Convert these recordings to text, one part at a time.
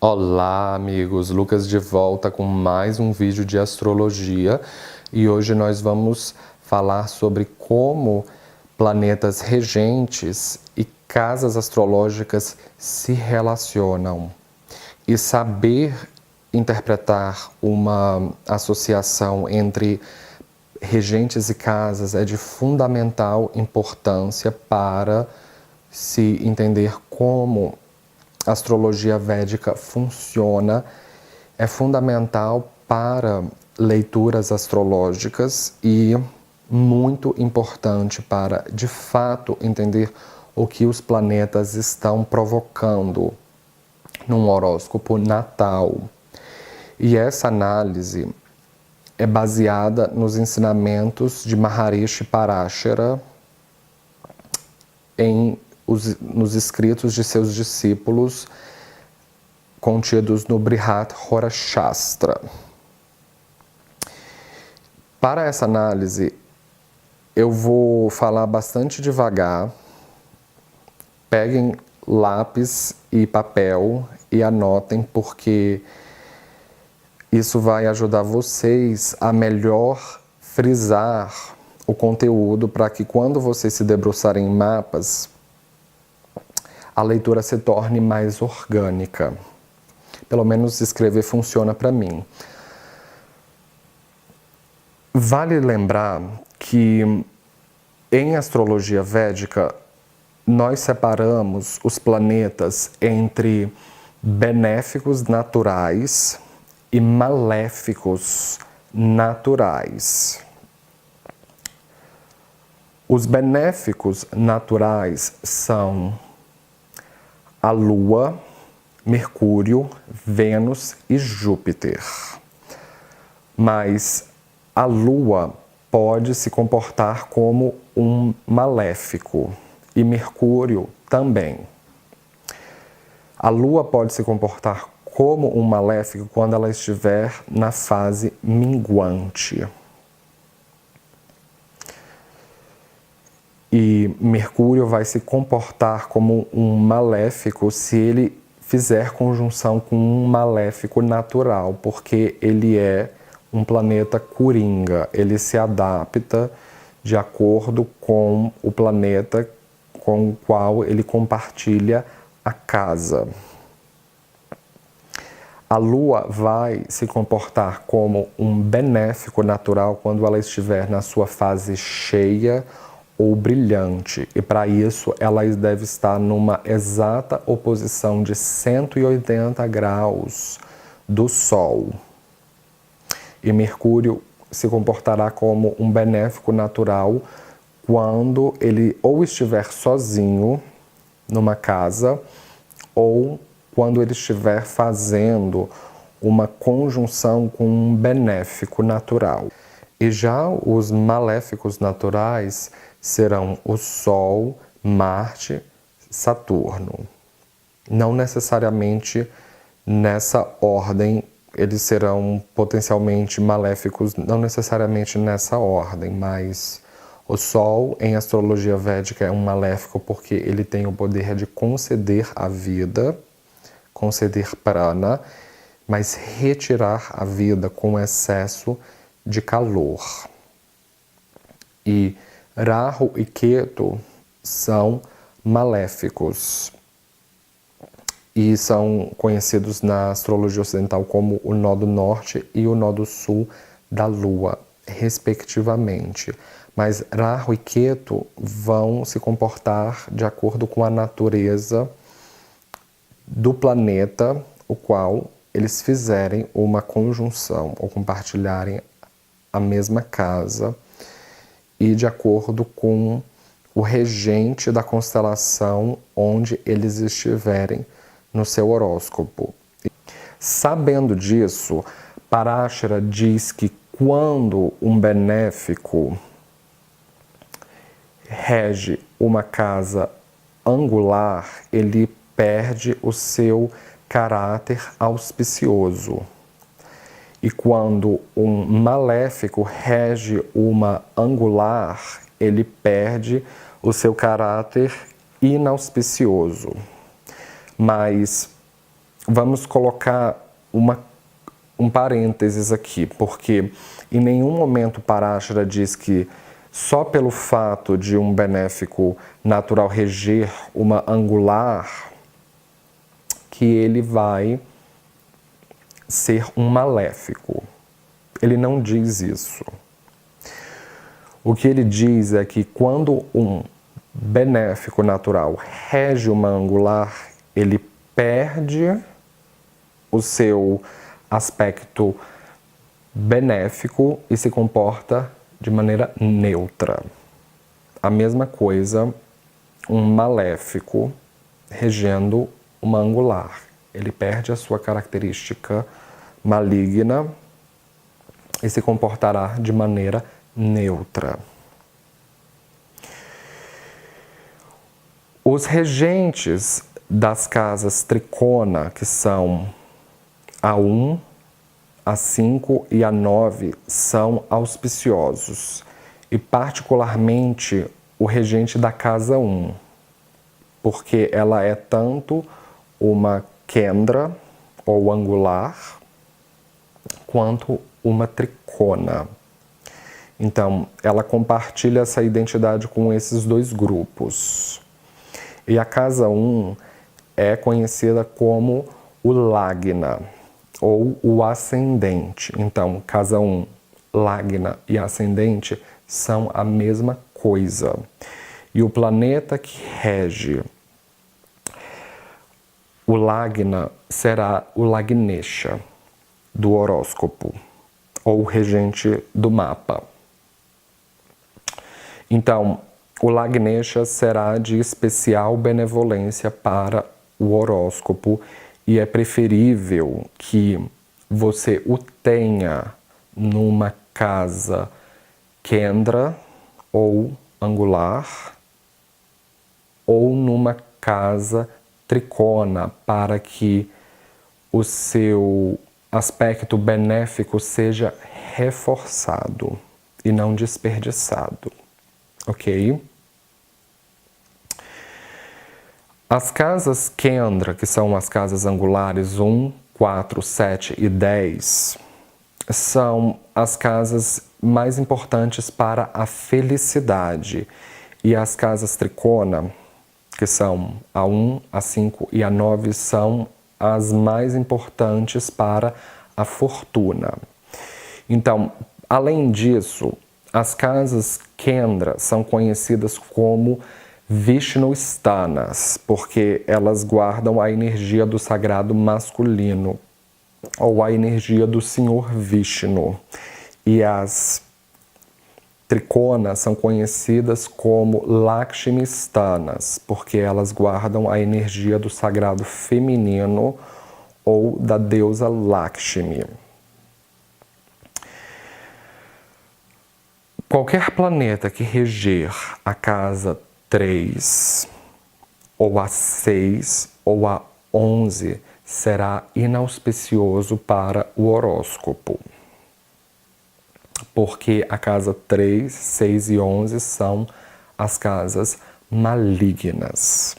Olá, amigos! Lucas de volta com mais um vídeo de astrologia e hoje nós vamos falar sobre como planetas regentes e casas astrológicas se relacionam. E saber interpretar uma associação entre regentes e casas é de fundamental importância para se entender como a astrologia védica funciona, é fundamental para leituras astrológicas e muito importante para, de fato, entender o que os planetas estão provocando num horóscopo natal. E essa análise é baseada nos ensinamentos de Maharishi Parashara nos escritos de seus discípulos contidos no Brihat Horashastra. Para essa análise, eu vou falar bastante devagar. Peguem lápis e papel e anotem, porque isso vai ajudar vocês a melhor frisar o conteúdo para que quando vocês se debruçarem em mapas, a leitura se torne mais orgânica. Pelo menos escrever funciona para mim. Vale lembrar que em astrologia védica nós separamos os planetas entre benéficos naturais e maléficos naturais. Os benéficos naturais são a Lua, Mercúrio, Vênus e Júpiter. Mas a Lua pode se comportar como um maléfico e Mercúrio também. A Lua pode se comportar como um maléfico quando ela estiver na fase minguante. E Mercúrio vai se comportar como um maléfico se ele fizer conjunção com um maléfico natural, porque ele é um planeta coringa, ele se adapta de acordo com o planeta com o qual ele compartilha a casa. A Lua vai se comportar como um benéfico natural quando ela estiver na sua fase cheia ou brilhante, e para isso ela deve estar numa exata oposição de 180 graus do Sol. E Mercúrio se comportará como um benéfico natural quando ele ou estiver sozinho numa casa ou quando ele estiver fazendo uma conjunção com um benéfico natural. E já os maléficos naturais serão o Sol, Marte, Saturno. Não necessariamente nessa ordem, eles serão potencialmente maléficos, não necessariamente nessa ordem, mas o Sol em astrologia védica é um maléfico porque ele tem o poder de conceder a vida, conceder prana, mas retirar a vida com excesso de calor. E Rahu e Ketu são maléficos e são conhecidos na astrologia ocidental como o nó do norte e o nó do sul da Lua, respectivamente. Mas Rahu e Ketu vão se comportar de acordo com a natureza do planeta, o qual eles fizerem uma conjunção ou compartilharem a mesma casa e de acordo com o regente da constelação onde eles estiverem no seu horóscopo. Sabendo disso, Parashara diz que quando um benéfico rege uma casa angular, ele perde o seu caráter auspicioso. E quando um maléfico rege uma angular, ele perde o seu caráter inauspicioso. Mas vamos colocar um parênteses aqui, porque em nenhum momento Parashara diz que só pelo fato de um benéfico natural reger uma angular, que ele vai ser um maléfico. Ele não diz isso. O que ele diz é que quando um benéfico natural rege uma angular, ele perde o seu aspecto benéfico e se comporta de maneira neutra. A mesma coisa, um maléfico regendo uma angular. Ele perde a sua característica maligna e se comportará de maneira neutra. Os regentes das casas tricona, que são a 1, a 5 e a 9, são auspiciosos, e particularmente o regente da casa 1, porque ela é tanto uma kendra, ou angular, quanto uma tricona. Então, ela compartilha essa identidade com esses dois grupos. E a casa 1 é conhecida como o Lagna, ou o ascendente. Então, casa 1, Lagna e ascendente são a mesma coisa. E o planeta que rege o Lagna será o Lagnesha do horóscopo, ou regente do mapa. Então, o Lagnesha será de especial benevolência para o horóscopo e é preferível que você o tenha numa casa kendra ou angular ou numa casa tricona, para que o seu aspecto benéfico seja reforçado e não desperdiçado, ok? As casas kendra, que são as casas angulares 1, 4, 7 e 10, são as casas mais importantes para a felicidade. E as casas tricona, que são a 1, a 5 e a 9, são as mais importantes para a fortuna. Então, além disso, as casas kendra são conhecidas como Vishnu Sthanas, porque elas guardam a energia do sagrado masculino, ou a energia do Senhor Vishnu. E as triconas são conhecidas como Lakshmi Sthanas, porque elas guardam a energia do sagrado feminino ou da deusa Lakshmi. Qualquer planeta que reger a casa 3, ou a 6, ou a 11, será inauspicioso para o horóscopo. Porque a casa 3, 6 e 11 são as casas malignas.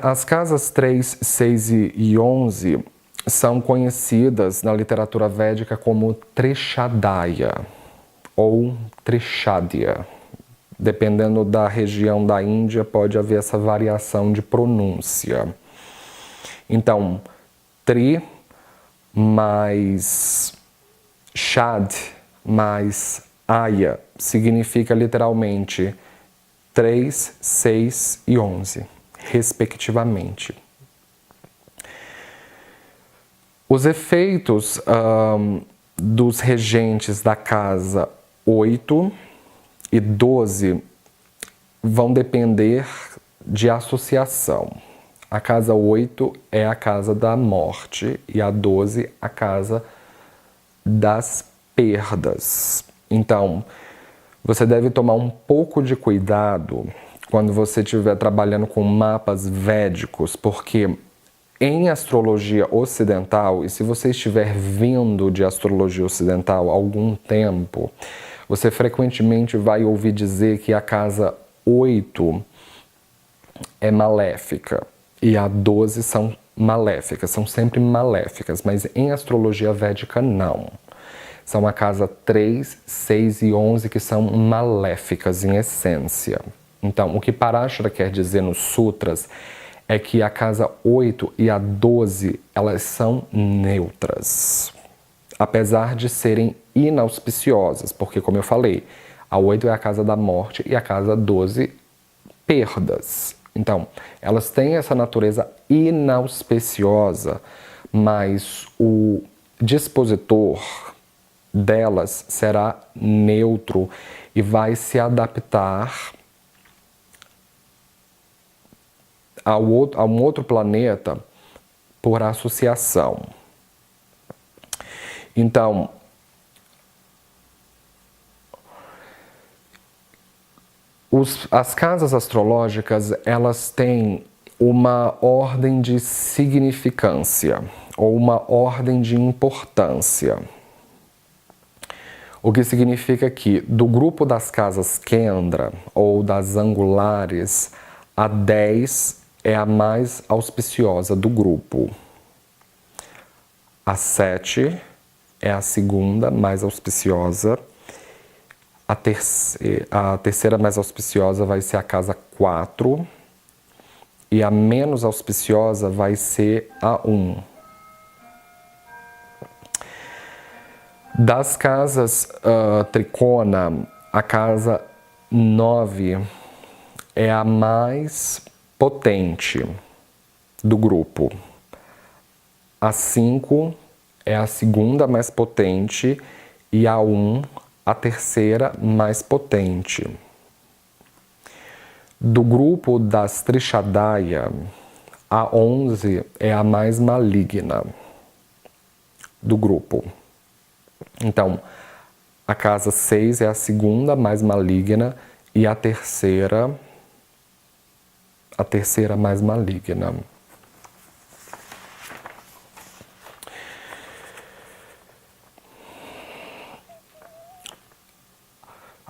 As casas 3, 6 e 11 são conhecidas na literatura védica como Trishadaya ou Trishadya. Dependendo da região da Índia, pode haver essa variação de pronúncia. Então, Tri mais Shad mais Aya significa literalmente 3, 6 e 11, respectivamente. Os efeitos dos regentes da casa 8 e 12 vão depender de associação. A casa 8 é a casa da morte e a 12 a casa das perdas. Então, você deve tomar um pouco de cuidado quando você estiver trabalhando com mapas védicos, porque em astrologia ocidental, e se você estiver vindo de astrologia ocidental há algum tempo, você frequentemente vai ouvir dizer que a casa 8 é maléfica e a 12 são maléficas, são sempre maléficas, mas em astrologia védica não. São a casa 3, 6 e 11 que são maléficas em essência. Então, o que Parashara quer dizer nos sutras é que a casa 8 e a 12, elas são neutras. Apesar de serem inauspiciosas, porque, como eu falei, a 8 é a casa da morte e a casa 12, perdas. Então, elas têm essa natureza inauspiciosa, mas o dispositor delas será neutro e vai se adaptar a um outro planeta por associação. Então, as casas astrológicas, elas têm uma ordem de significância ou uma ordem de importância. O que significa que do grupo das casas Kendra ou das angulares, a 10 é a mais auspiciosa do grupo. A 7 é a segunda mais auspiciosa. A terceira mais auspiciosa vai ser a casa 4 e a menos auspiciosa vai ser a 1. Das casas tricona, a casa 9 é a mais potente do grupo. A 5 é a segunda mais potente e a 1 a terceira mais potente. Do grupo das Trishadaya, a 11 é a mais maligna do grupo. Então, a casa 6 é a segunda mais maligna e a terceira mais maligna.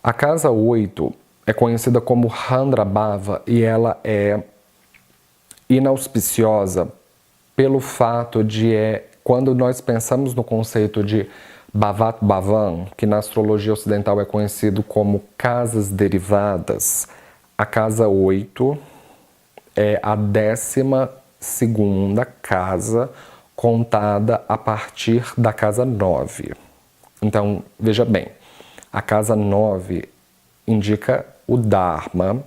A casa 8 é conhecida como Randrabhava e ela é inauspiciosa pelo fato de quando nós pensamos no conceito de Bhavat Bhavan, que na astrologia ocidental é conhecido como casas derivadas, a casa 8 é a 12ª casa contada a partir da casa 9. Então, veja bem, a casa 9 indica o Dharma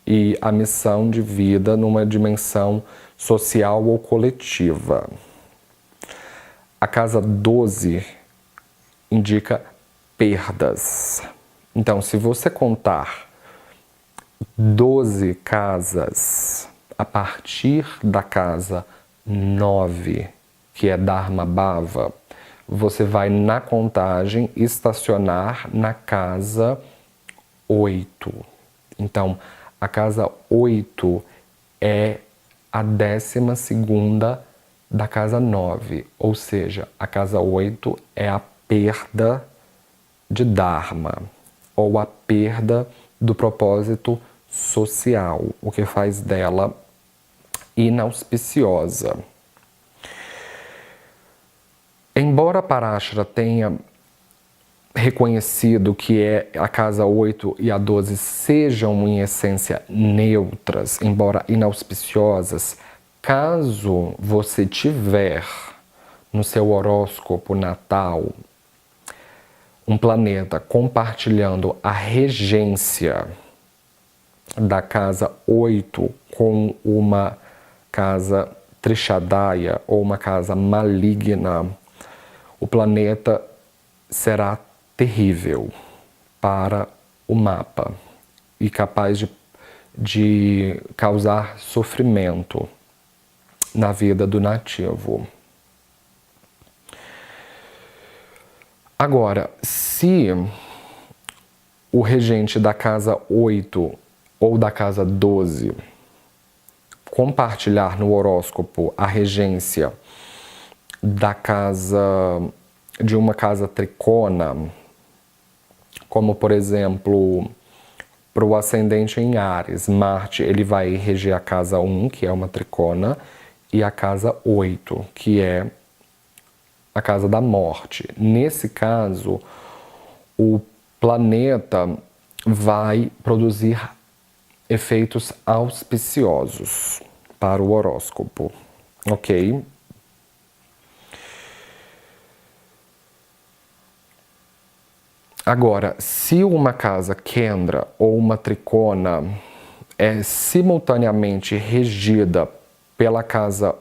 e a missão de vida numa dimensão social ou coletiva. A casa 12 indica perdas. Então, se você contar 12 casas a partir da casa 9, que é Dharma Bhava, você vai na contagem estacionar na casa 8. Então, a casa 8 é a 12ª da casa 9, ou seja, a casa 8 é a perda de Dharma, ou a perda do propósito social, o que faz dela inauspiciosa. Embora Parashara tenha reconhecido que a casa 8 e a 12 sejam em essência neutras, embora inauspiciosas, caso você tiver no seu horóscopo natal um planeta compartilhando a regência da casa 8 com uma casa Trishadaya ou uma casa maligna, o planeta será terrível para o mapa e capaz de causar sofrimento na vida do nativo. Agora, se o regente da casa 8 ou da casa 12 compartilhar no horóscopo a regência de uma casa tricona, como por exemplo Para o ascendente em Áries, Marte ele vai reger a casa 1, que é uma tricona, e a casa 8, que é a casa da morte. Nesse caso, o planeta vai produzir efeitos auspiciosos para o horóscopo, ok? Agora, se uma casa Kendra ou uma tricona é simultaneamente regida pela casa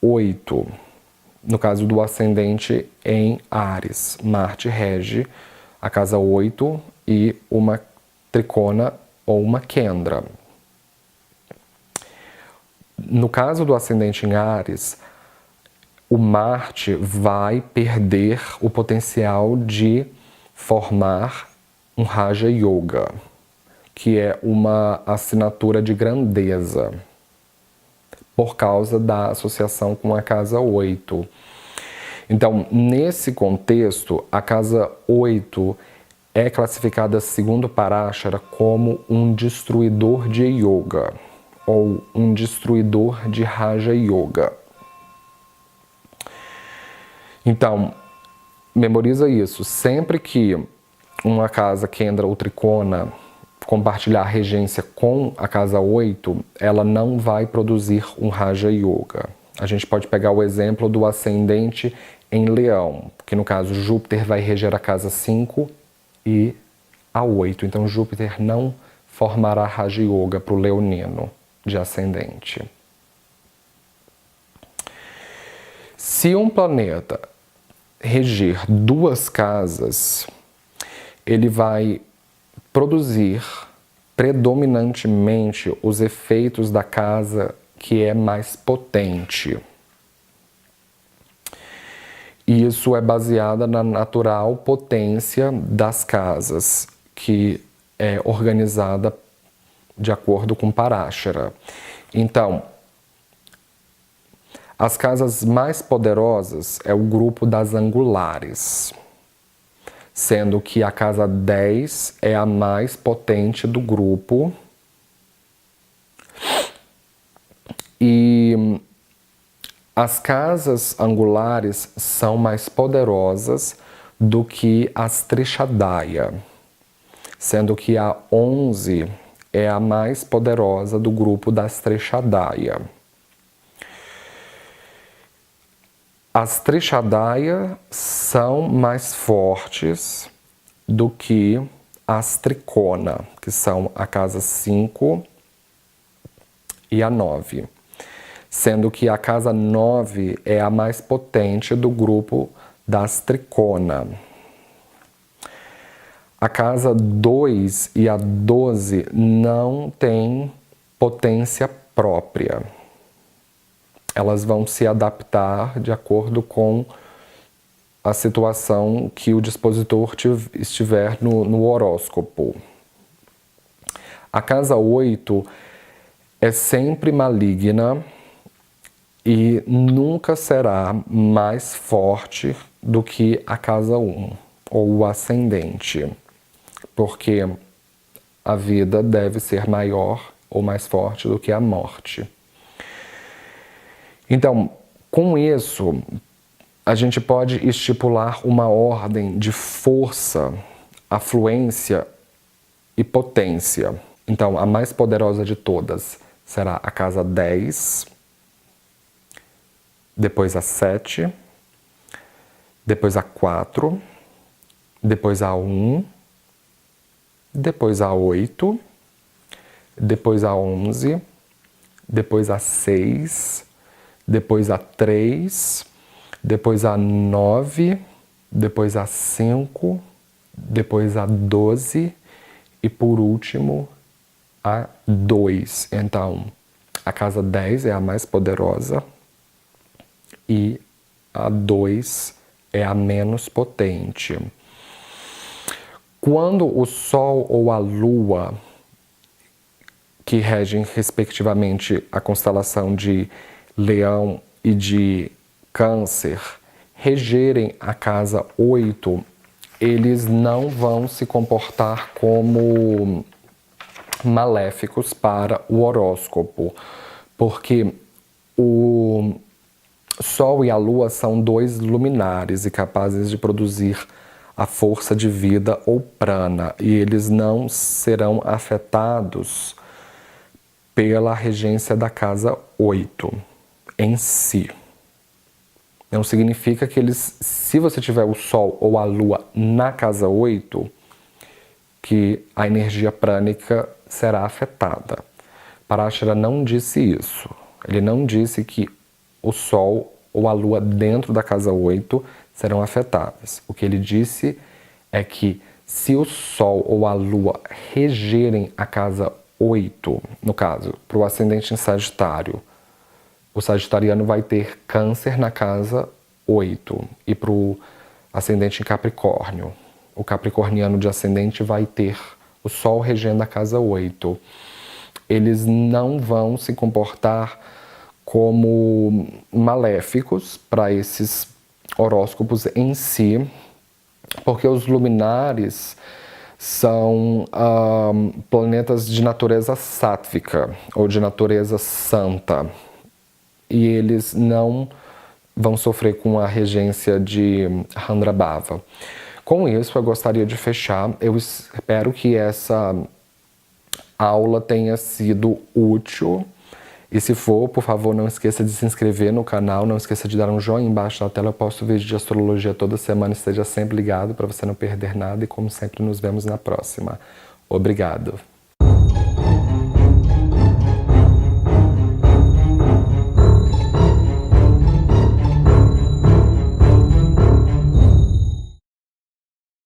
8, no caso do ascendente em Áries, Marte rege a casa 8 e uma tricona ou uma Kendra. No caso do ascendente em Áries, o Marte vai perder o potencial de formar um Raja Yoga, que é uma assinatura de grandeza, por causa da associação com a casa 8. Então, nesse contexto, a casa 8 é classificada, segundo Parashara, como um destruidor de yoga, ou um destruidor de Raja Yoga. Então, memoriza isso. Sempre que uma casa Kendra ou tricona compartilhar a regência com a casa 8, ela não vai produzir um Raja Yoga. A gente pode pegar o exemplo do ascendente em Leão, que no caso Júpiter vai reger a casa 5 e a 8. Então Júpiter não formará Raja Yoga para o leonino de ascendente. Se um planeta reger duas casas, ele vai produzir predominantemente os efeitos da casa que é mais potente. E isso é baseado na natural potência das casas, que é organizada de acordo com Parashara. Então, as casas mais poderosas é o grupo das angulares, sendo que a casa 10 é a mais potente do grupo. E as casas angulares são mais poderosas do que as Trishadaya, sendo que a 11 é a mais poderosa do grupo das Trishadaya. As Trishadaya são mais fortes do que as Tricona, que são a casa 5 e a 9. Sendo que a casa 9 é a mais potente do grupo das Tricona. A casa 2 e a 12 não têm potência própria. Elas vão se adaptar de acordo com a situação que o dispositor estiver no horóscopo. A casa 8 é sempre maligna e nunca será mais forte do que a casa 1, ou o ascendente, porque a vida deve ser maior ou mais forte do que a morte. Então, com isso, a gente pode estipular uma ordem de força, afluência e potência. Então, a mais poderosa de todas será a casa 10, depois a 7, depois a 4, depois a 1, depois a 8, depois a 11, depois a 6, depois a 3, depois a 9, depois a 5, depois a 12 e por último a 2. Então, a casa 10 é a mais poderosa e a 2 é a menos potente. Quando o Sol ou a Lua, que regem respectivamente a constelação de Leão e de Câncer, regerem a casa 8, eles não vão se comportar como maléficos para o horóscopo, porque o Sol e a Lua são dois luminares e capazes de produzir a força de vida ou prana, e eles não serão afetados pela regência da casa 8 em si. Não significa que eles, se você tiver o Sol ou a Lua na casa 8, que a energia prânica será afetada. Parashara não disse isso. Ele não disse que o Sol ou a Lua dentro da casa 8 serão afetadas. O que ele disse é que se o Sol ou a Lua regerem a casa 8, no caso, para o ascendente em Sagitário, o sagitariano vai ter Câncer na casa 8, e para o ascendente em Capricórnio, o capricorniano de ascendente vai ter o Sol regendo a casa 8. Eles não vão se comportar como maléficos para esses horóscopos em si, porque os luminares são planetas de natureza sátvica ou de natureza santa, e eles não vão sofrer com a regência de Chandrabhava. Com isso, eu gostaria de fechar. Eu espero que essa aula tenha sido útil. E se for, por favor, não esqueça de se inscrever no canal, não esqueça de dar um joinha embaixo da tela. Eu posto vídeo de astrologia toda semana, esteja sempre ligado para você não perder nada. E como sempre, nos vemos na próxima. Obrigado.